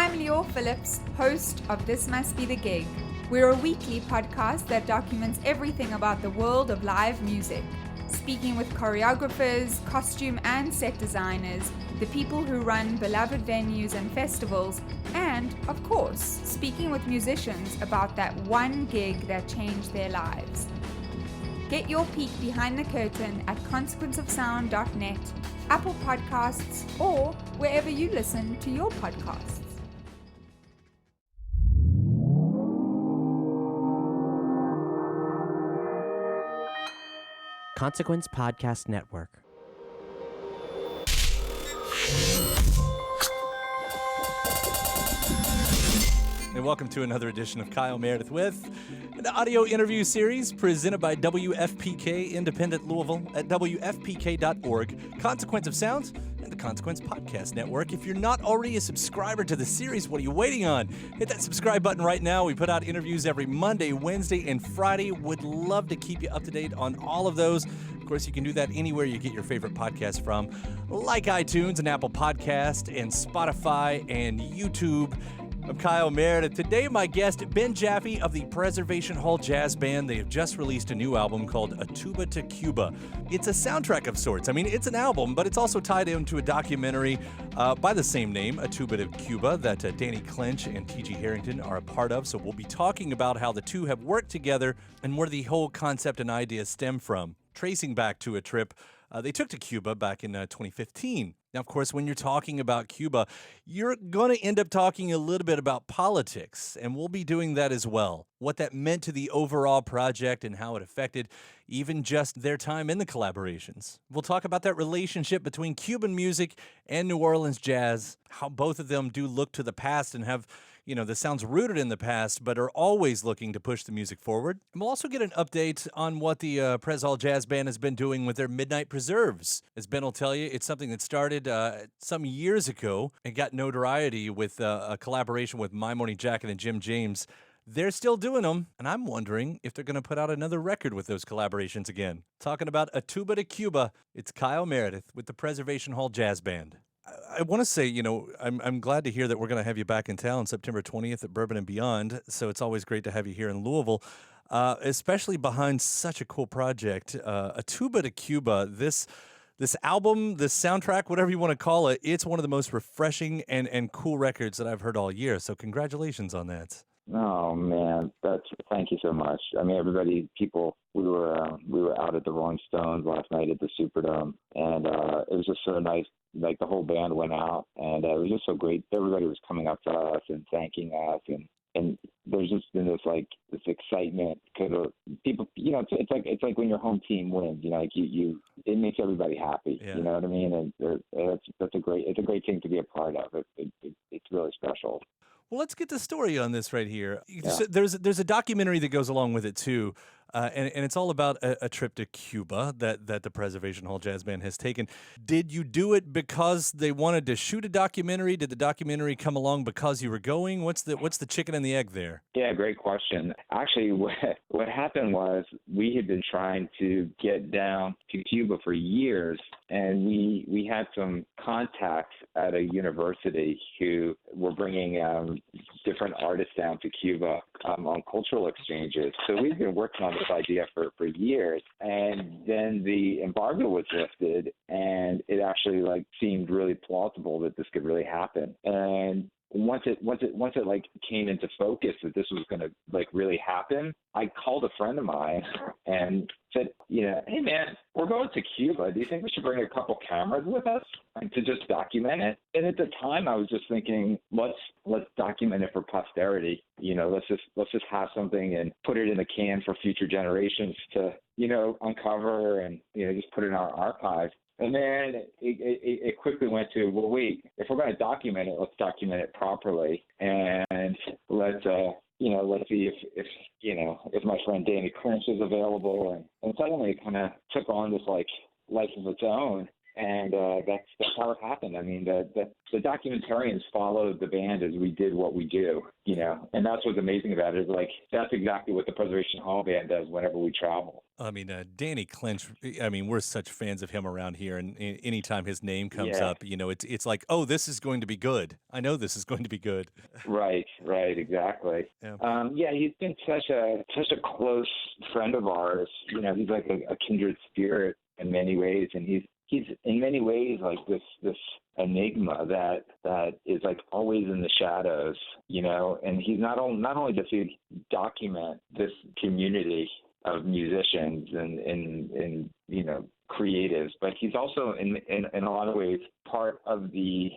I'm Lior Phillips, host of This Must Be the Gig. We're a weekly podcast that documents everything about the world of live music, speaking with choreographers, costume and set designers, the people who run beloved venues and festivals, and, of course, speaking with musicians about that one gig that changed their lives. Get your peek behind the curtain at consequenceofsound.net, Apple Podcasts, or wherever you listen to your podcasts. Consequence Podcast Network. And welcome to another edition of Kyle Meredith with an audio interview series presented by WFPK Independent Louisville at WFPK.org, Consequence of Sound, and the Consequence Podcast Network. If you're not already a subscriber to the series, what are you waiting on? Hit that subscribe button right now. We put out interviews every Monday, Wednesday, and Friday. Would love to keep you up to date on all of those. Of course, you can do that anywhere you get your favorite podcasts from, like iTunes and Apple Podcast and Spotify and YouTube. I'm Kyle Meredith. Today, my guest, Ben Jaffe of the Preservation Hall Jazz Band. They have just released a new album called Tuba To Cuba. It's a soundtrack of sorts. I mean, it's an album, but it's also tied into a documentary by the same name, Tuba To Cuba, that Danny Clinch and T.G. Harrington are a part of. So we'll be talking about how the two have worked together and where the whole concept and idea stem from, tracing back to a trip they took to Cuba back in 2015. Now, of course, when you're talking about Cuba, you're going to end up talking a little bit about politics, and we'll be doing that as well. What that meant to the overall project and how it affected even just their time in the collaborations. We'll talk about that relationship between Cuban music and New Orleans jazz, how both of them do look to the past and have, the sounds rooted in the past, but are always looking to push the music forward. And we'll also get an update on what the Pres Hall Jazz Band has been doing with their Midnight Preserves. As Ben will tell you, it's something that started some years ago and got notoriety with a collaboration with My Morning Jacket and Jim James. They're still doing them, and I'm wondering if they're going to put out another record with those collaborations again. Talking about A Tuba To Cuba, it's Kyle Meredith with the Preservation Hall Jazz Band. I want to say, I'm glad to hear that we're going to have you back in town September 20th at Bourbon and Beyond. So it's always great to have you here in Louisville, especially behind such a cool project. A Tuba To Cuba, this album, this soundtrack, whatever you want to call it, it's one of the most refreshing and cool records that I've heard all year. So congratulations on that. Oh man, thank you so much. I mean, we were out at the Rolling Stones last night at the Superdome, and it was just so nice. Like the whole band went out, and it was just so great. Everybody was coming up to us and thanking us, and there's just been this excitement because people, it's like when your home team wins, it makes everybody happy. Yeah. You know what I mean? And it's a great thing to be a part of. It's really special. Well, let's get the story on this right here. Yeah. There's a documentary that goes along with it too, and it's all about a trip to Cuba that the Preservation Hall Jazz Band has taken. Did you do it because they wanted to shoot a documentary? Did the documentary come along because you were going? What's the chicken and the egg there? Yeah, great question. Actually, what happened was we had been trying to get down to Cuba for years, and we had some contacts at a university who were bringing different artists down to Cuba on cultural exchanges. So we've been working on this idea for years, and then the embargo was lifted, and it actually seemed really plausible that this could really happen. And once it came into focus that this was going to really happen, I called a friend of mine and said, hey man, we're going to Cuba. Do you think we should bring a couple cameras with us to just document it? And at the time, I was just thinking, let's document it for posterity. Let's just have something and put it in a can for future generations to uncover and just put it in our archive. And then it quickly went to, well, wait, if we're going to document it, let's document it properly. And let's see if my friend Danny Clinch is available. And suddenly it kind of took on this life of its own. And that's how it happened. I mean, the documentarians followed the band as we did what we do, you know, and that's what's amazing about it. Is like that's exactly what the Preservation Hall band does whenever we travel. I mean, Danny Clinch, I mean, we're such fans of him around here, and anytime his name comes Yeah. up, you know, it's like, oh, this is going to be good. I know this is going to be good. Right, exactly. Yeah. Yeah, he's been such a close friend of ours. You know, he's like a kindred spirit in many ways, and he's in many ways like this enigma that is like always in the shadows, you know. And he's not only does he document this community of musicians and you know, creatives, but he's also in a lot of ways part of the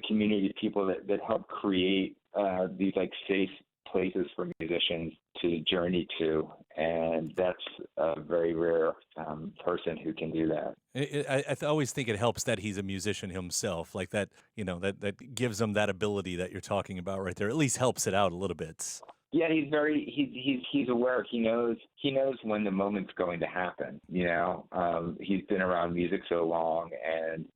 community of people that help create these like safe places for musicians to journey to, and that's a very rare person who can do that. I always think it helps that he's a musician himself, like that, you know, that gives him that ability that you're talking about right there. At least helps it out a little bit. Yeah, he's aware. He knows when the moment's going to happen. You know, he's been around music so long, and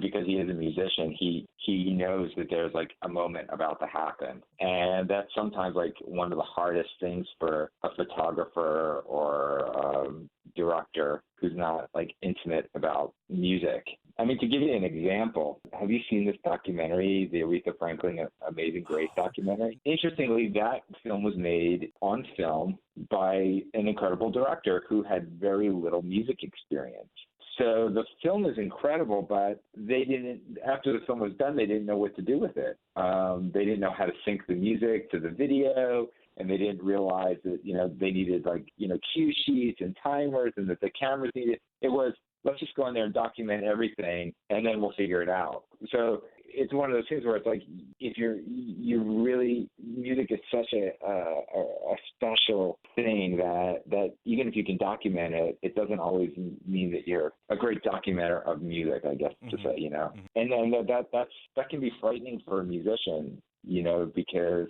because he is a musician, he knows that there's like a moment about to happen, and that's sometimes like one of the hardest things for a photographer or director who's not like intimate about music. I mean, to give you an example, have you seen this documentary, the Aretha Franklin Amazing Grace documentary? Interestingly, that film was made on film by an incredible director who had very little music experience. So the film is incredible, but they didn't, after the film was done, they didn't know what to do with it. They didn't know how to sync the music to the video, and they didn't realize that, you know, they needed like, you know, cue sheets and timers, and that the cameras needed, it was, let's just go in there and document everything, and then we'll figure it out. So it's one of those things where it's like, if you really, music is such a special thing that even if you can document it, it doesn't always mean that you're a great documenter of music, I guess, to say, you know. And then that can be frightening for a musician, you know, because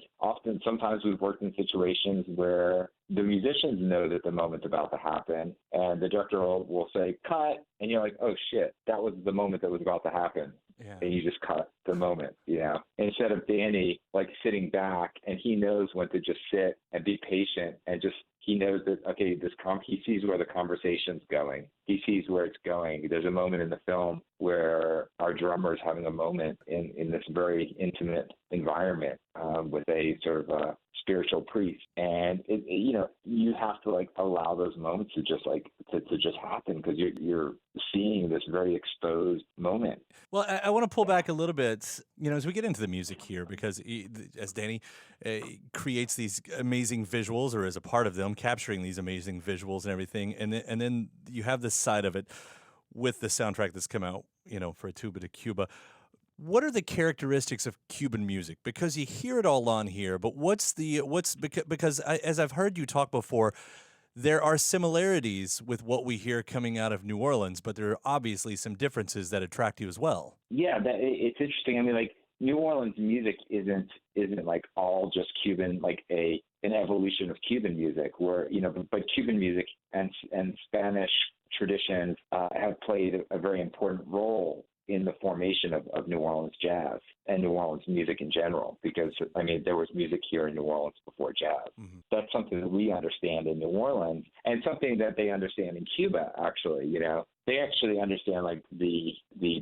sometimes we've worked in situations where the musicians know that the moment's about to happen, and the director will say, cut, and you're like, oh shit, that was the moment that was about to happen. Yeah. And you just cut the moment, you know, instead of Danny like sitting back, and he knows when to just sit and be patient, and just, he knows that, okay, he sees where the conversation's going. He sees where it's going. There's a moment in the film where our drummer is having a moment in this very intimate environment with a sort of a spiritual priest. And, you know, you have to like allow those moments to just like, to just happen, because you're seeing this very exposed moment. Well, I want to pull back a little bit, you know, as we get into the music here, because as Danny creates these amazing visuals, or is a part of them, capturing these amazing visuals and everything, and then you have this side of it with the soundtrack that's come out, you know, for Tuba to Cuba. What are the characteristics of Cuban music? Because you hear it all on here, but because as I've heard you talk before, there are similarities with what we hear coming out of New Orleans, but there are obviously some differences that attract you as well. Yeah, it's interesting. I mean, like, New Orleans music isn't like all just Cuban, like an evolution of Cuban music, where, you know, but Cuban music and Spanish traditions have played a very important role in the formation of New Orleans jazz and New Orleans music in general, because, I mean, there was music here in New Orleans before jazz. Mm-hmm. That's something that we understand in New Orleans, and something that they understand in Cuba, actually. You know, they actually understand like the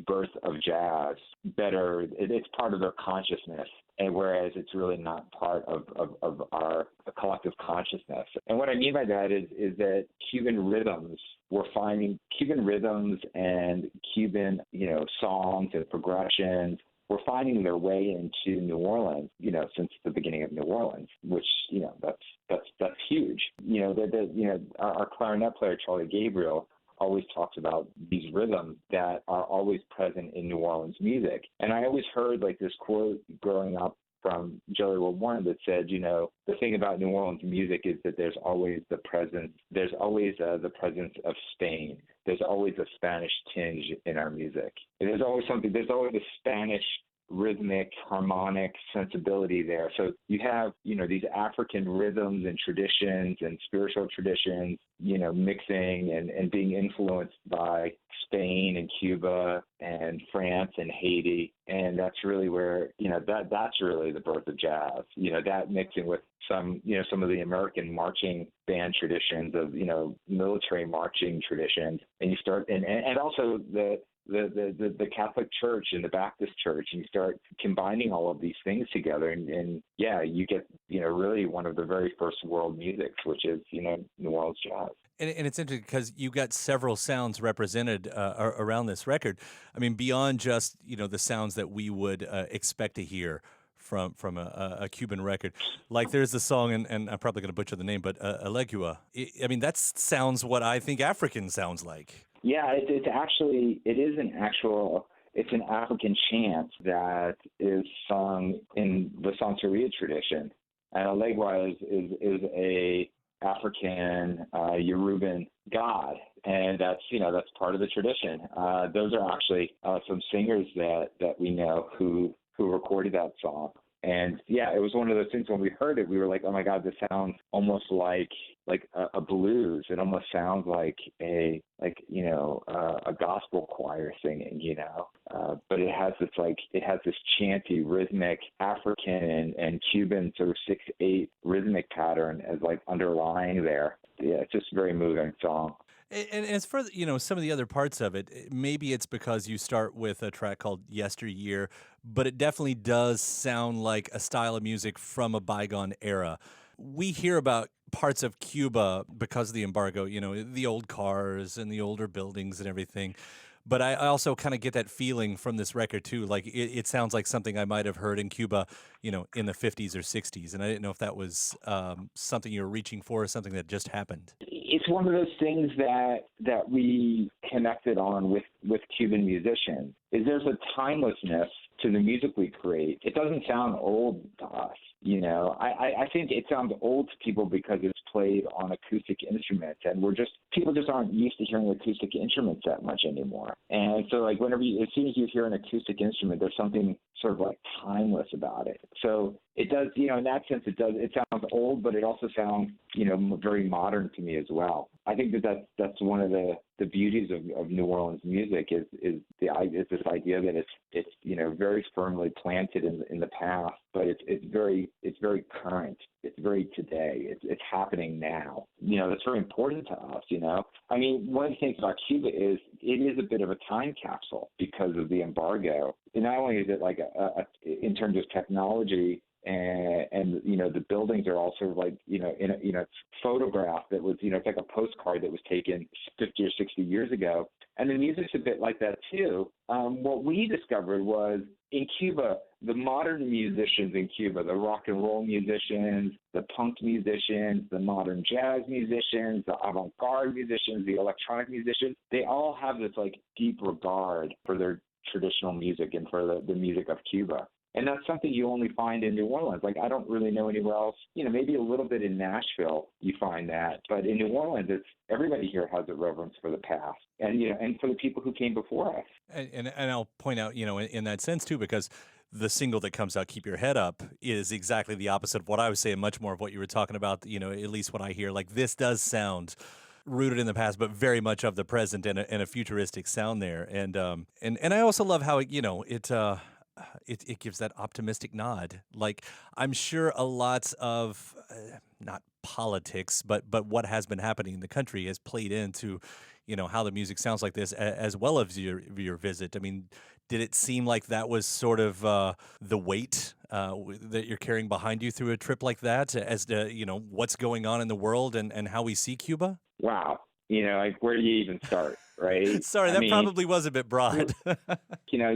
birth of jazz better. It's part of their consciousness, and whereas it's really not part of our collective consciousness. And what I mean by that is that Cuban rhythms, we're finding Cuban rhythms and Cuban, you know, songs and progressions, we're finding their way into New Orleans, you know, since the beginning of New Orleans, which, you know, that's huge. You know, our clarinet player, Charlie Gabriel, always talks about these rhythms that are always present in New Orleans music. And I always heard like this quote growing up from Jelly Roll One that said, you know, the thing about New Orleans music is that there's always the presence of Spain. There's always a Spanish tinge in our music. And there's always a Spanish rhythmic, harmonic sensibility there. So you have, these African rhythms and traditions and spiritual traditions, mixing and being influenced by Spain and Cuba and France and Haiti. And that's really where, that's really the birth of jazz, that mixing with some of the American marching band traditions of, military marching traditions. And you start, and also the Catholic Church and the Baptist Church, and you start combining all of these things together, and you get, really one of the very first world musics, which is, New Orleans jazz. And it's interesting because you got several sounds represented around this record. I mean, beyond just, the sounds that we would expect to hear from a Cuban record. Like there's the song, and I'm probably going to butcher the name, but Alegua. I mean, that sounds what I think African sounds like. Yeah, it's an African chant that is sung in the Santeria tradition. And Alegua is a African Yoruban god, and that's part of the tradition. Those are actually some singers that we know who recorded that song. And yeah, it was one of those things when we heard it, we were like, oh my God, this sounds almost like a blues. It almost sounds like a gospel choir singing, but it has this chanty, rhythmic African and Cuban sort of 6/8 rhythmic pattern as like underlying there. Yeah, it's just a very moving song. And as for some of the other parts of it, maybe it's because you start with a track called Yesteryear, but it definitely does sound like a style of music from a bygone era. We hear about parts of Cuba because of the embargo, the old cars and the older buildings and everything. But I also kind of get that feeling from this record, too. Like, it sounds like something I might have heard in Cuba, in the 50s or 60s. And I didn't know if that was something you were reaching for or something that just happened. It's one of those things that we connected on with Cuban musicians. Is there's a timelessness to the music we create. It doesn't sound old to us. I think it sounds old to people because it's played on acoustic instruments, and people just aren't used to hearing acoustic instruments that much anymore. And so like as soon as you hear an acoustic instrument, there's something sort of like timeless about it. So it does, in that sense, it sounds old, but it also sounds, very modern to me as well. I think that's one of the beauties of New Orleans music is this idea that it's very firmly planted in the past, but it's very current. It's very today. It's happening now. That's very important to us. I mean, one of the things about Cuba is it is a bit of a time capsule because of the embargo. And not only is it like in terms of technology. And the buildings are all sort of like in a photograph that was it's like a postcard that was taken 50 or 60 years ago, and the music's a bit like that too. What we discovered was in Cuba, the modern musicians in Cuba, the rock and roll musicians, the punk musicians, the modern jazz musicians, the avant-garde musicians, the electronic musicians, they all have this like deep regard for their traditional music and for the music of Cuba. And that's something you only find in New Orleans. Like, I don't really know anywhere else. Maybe a little bit in Nashville you find that. But in New Orleans, everybody here has a reverence for the past and, and for the people who came before us. And I'll point out, in that sense, too, because the single that comes out, Keep Your Head Up, is exactly the opposite of what I was saying, much more of what you were talking about, at least what I hear. Like, this does sound rooted in the past, but very much of the present and a futuristic sound there. And I also love how, it gives that optimistic nod. Like, I'm sure a lot of not politics, but what has been happening in the country has played into, how the music sounds like this, as well as your visit. I mean, did it seem like that was sort of the weight that you're carrying behind you through a trip like that, as to what's going on in the world and how we see Cuba? Wow. Like, where do you even start, right? Sorry, that probably was a bit broad.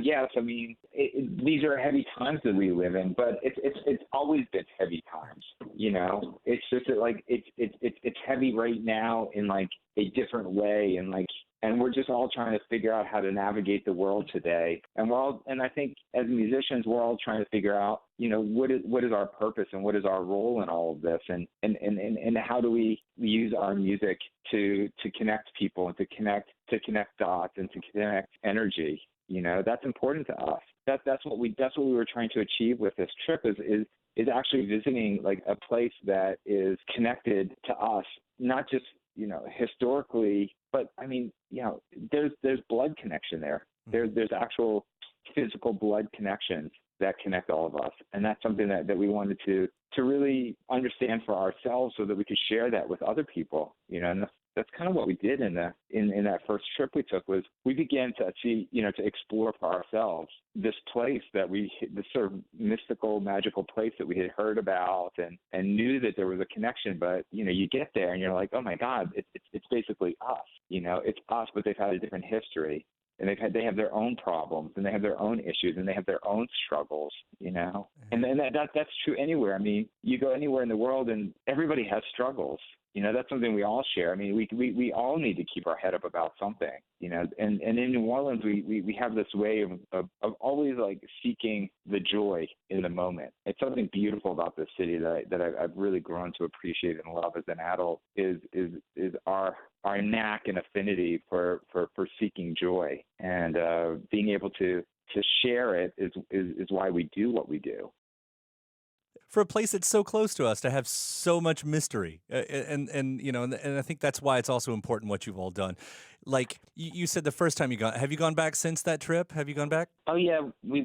Yes, I mean, these are heavy times that we live in, but it's always been heavy times. It's just that, like, it's heavy right now in like a different way, and we're just all trying to figure out how to navigate the world today. And I think as musicians, we're all trying to figure out, what is our purpose and what is our role in all of this, and how do we use our music to connect people and to connect dots and to connect energy. That's important to us. that's what we were trying to achieve with this trip is actually visiting like a place that is connected to us, not just, historically, but I mean, there's blood connection there. There's actual physical blood connections that connect all of us. And that's something that we wanted to really understand for ourselves so that we could share that with other people, and that's kind of what we did in that first trip we took. Was we began to see, to explore for ourselves this place this sort of mystical, magical place that we had heard about and knew that there was a connection. But, you get there and you're like, oh my God, it's basically us, it's us, but they've had a different history. And they have their own problems, and they have their own issues, and they have their own struggles, and that's true anywhere. I mean, you go anywhere in the world, and everybody has struggles. That's something we all share. I mean, we all need to keep our head up about something, And in New Orleans, we have this way of always like seeking the joy in the moment. It's something beautiful about this city that I've really grown to appreciate and love as an adult is our knack and affinity for seeking joy, and being able to share it is why we do what we do. For a place that's so close to us to have so much mystery, and I think that's why it's also important what you've all done. Like you said, the first time have you gone back since that trip? Have you gone back? Oh yeah, we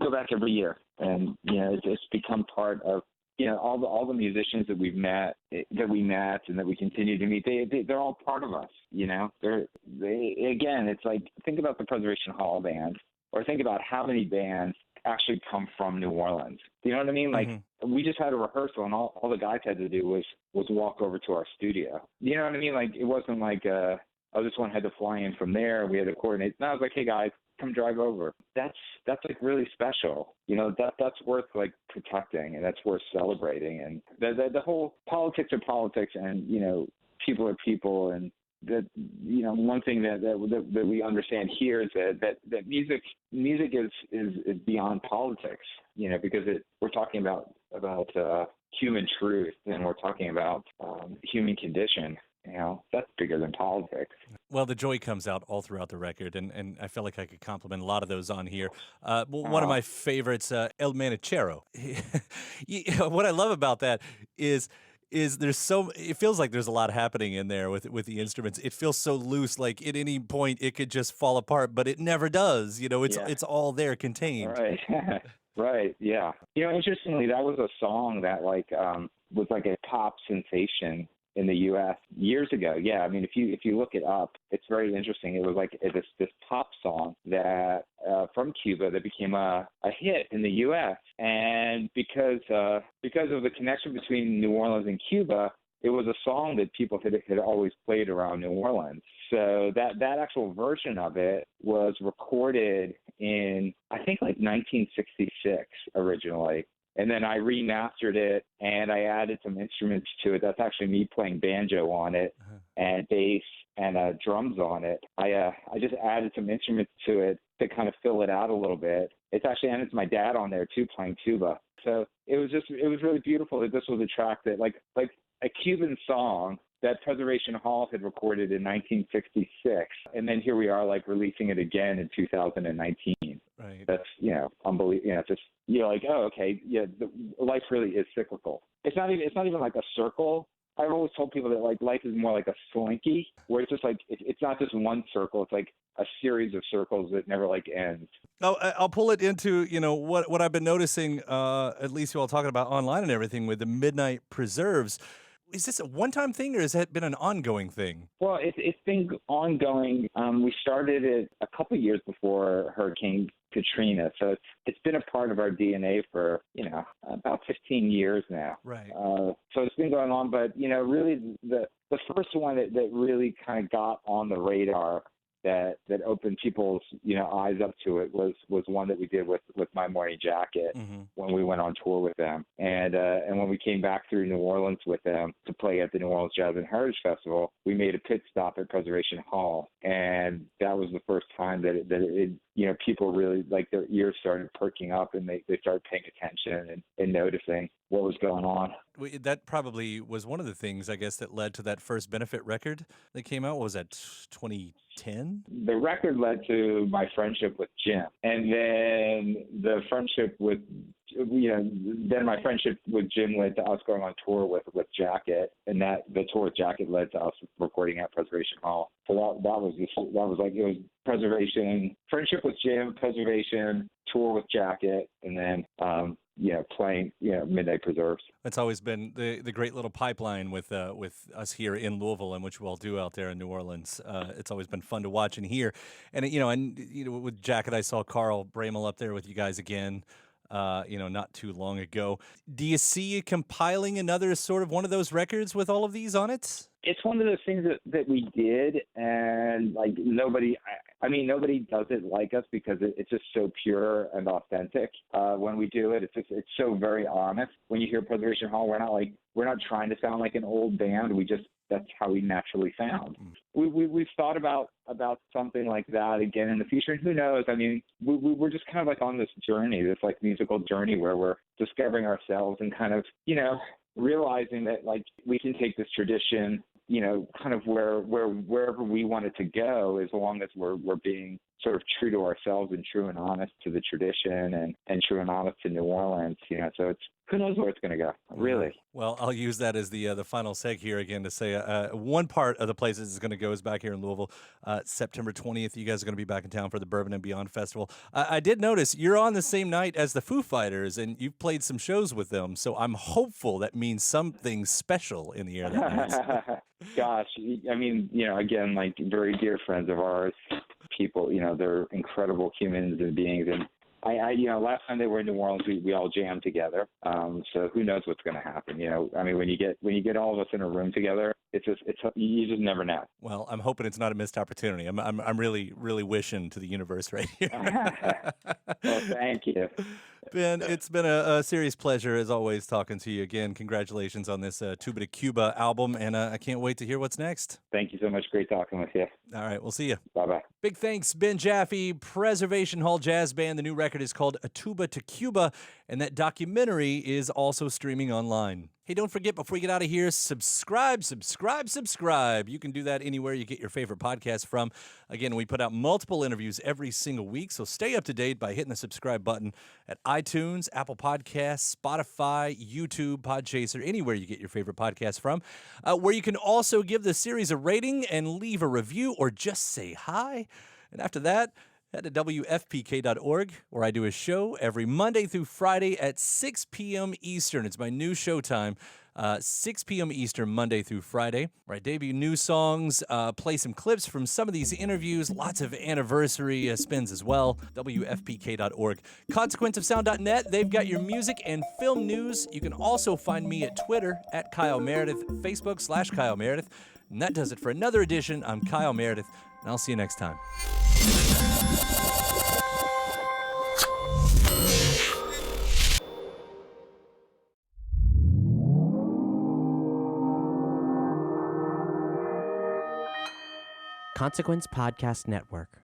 go back every year, and it's become part of all the musicians that we met and that we continue to meet. They're all part of us. Again, it's like, think about the Preservation Hall band, or think about how many bands actually come from New Orleans. You know what I mean? Like, we just had a rehearsal, and all the guys had to do was walk over to our studio. You know what I mean? Like, it wasn't like this one had to fly in from there. We had to coordinate. No, I was like, hey guys, come drive over. That's like really special. That's worth like protecting, and that's worth celebrating. And the whole politics are politics, and people are people, and that one thing that we understand here is that music is beyond politics, because we're talking about human truth, and we're talking about human condition. That's bigger than politics. Well, the joy comes out all throughout the record, and I felt like I could compliment a lot of those on here. One of my favorites, El Manichero. What I love about that is it feels like there's a lot happening in there with the instruments. It feels so loose, like at any point it could just fall apart, but it never does. It's all there contained. Right. Right. Yeah. Interestingly, that was a song that was like a pop sensation in the U.S. years ago. Yeah, I mean, if you look it up, it's very interesting. It was like this pop song that from Cuba that became a hit in the U.S. And because of the connection between New Orleans and Cuba, it was a song that people had always played around New Orleans. So that actual version of it was recorded in, I think, like 1966 originally. And then I remastered it, and I added some instruments to it. That's actually me playing banjo on it, and bass and drums on it. I just added some instruments to it to kind of fill it out a little bit. And it's my dad on there too, playing tuba. So it was really beautiful that this was a track that like a Cuban song that Preservation Hall had recorded in 1966, and then here we are, like, releasing it again in 2019. Right. That's unbelievable. Just like, oh, okay, life really is cyclical. It's not even like a circle. I've always told people that like life is more like a slinky, where it's just like it's not just one circle. It's like a series of circles that never like ends. I'll pull it into what I've been noticing. At least you all talking about online and everything with the Midnight Preserves. Is this a one-time thing, or has it been an ongoing thing? Well, it's been ongoing. We started it a couple years before Hurricane Katrina, so it's been a part of our DNA for about 15 years now. Right. So it's been going on, but really the first one that really kind of got on the radar that opened people's eyes up to it was one that we did with My Morning Jacket when we went on tour with them, and when we came back through New Orleans with them to play at the New Orleans Jazz and Heritage Festival, we made a pit stop at Preservation Hall, and that was the first time that it people really, like, their ears started perking up, and they started paying attention and noticing what was going on. that probably was one of the things, I guess, that led to that first benefit record that came out. What was that, 2010? The record led to my friendship with Jim, and then the friendship with, then my friendship with Jim led to us going on tour with Jacket, and that the tour with Jacket led to us recording at Preservation Hall. So it was Preservation, friendship with Jim, Preservation, tour with Jacket, and then playing Midnight Preserves. That's always been the great little pipeline with us here in Louisville, and which we'll do out there in New Orleans. It's always been fun to watch and hear. And with Jacket, I saw Carl Bramel up there with you guys again. Not too long ago. Do you see you compiling another sort of one of those records with all of these on it? It's one of those things that we did, and like nobody does it like us because it's just so pure and authentic. When we do it, it's so very honest. When you hear Preservation Hall, we're not trying to sound like an old band. That's how we naturally sound. We've thought about something like that again in the future, and who knows? I mean, we're just kind of like on this journey, this like musical journey where we're discovering ourselves and kind of realizing that like we can take this tradition, kind of wherever we want it to go, as long as we're being sort of true to ourselves and true and honest to the tradition and true and honest to New Orleans. So it's, who knows where it's going to go, really. Well, I'll use that as the final seg here again to say one part of the places it's going to go is back here in Louisville, September 20th. You guys are going to be back in town for the Bourbon and Beyond Festival. I did notice you're on the same night as the Foo Fighters, and you've played some shows with them, so I'm hopeful that means something special in the air that night. Gosh, I mean, again, like very dear friends of ours, people, they're incredible humans and beings, and last time they were in New Orleans, we all jammed together. So who knows what's going to happen? I mean, when you get all of us in a room together, you just never know. Well, I'm hoping it's not a missed opportunity. I'm really, really wishing to the universe right here. Well, thank you, Ben. It's been a serious pleasure as always talking to you again. Congratulations on this Tuba To Cuba album, and I can't wait to hear what's next. Thank you so much. Great talking with you. All right, we'll see you. Bye-bye. Big thanks, Ben Jaffe, Preservation Hall Jazz Band. The new record is called Tuba To Cuba, and that documentary is also streaming online. Hey, don't forget, before you get out of here, subscribe. You can do that anywhere you get your favorite podcast from. Again, we put out multiple interviews every single week, so stay up to date by hitting the subscribe button at iTunes, Apple Podcasts, Spotify, YouTube, Podchaser, anywhere you get your favorite podcast from, where you can also give the series a rating and leave a review or just say hi. And after that, head to WFPK.org, where I do a show every Monday through Friday at 6 p.m. Eastern. It's my new show time, 6 p.m. Eastern, Monday through Friday, where I debut new songs, play some clips from some of these interviews, lots of anniversary spins as well, WFPK.org. ConsequenceOfSound.net, they've got your music and film news. You can also find me at Twitter, at Kyle Meredith, Facebook /Kyle Meredith. And that does it for another edition. I'm Kyle Meredith, and I'll see you next time. Consequence Podcast Network.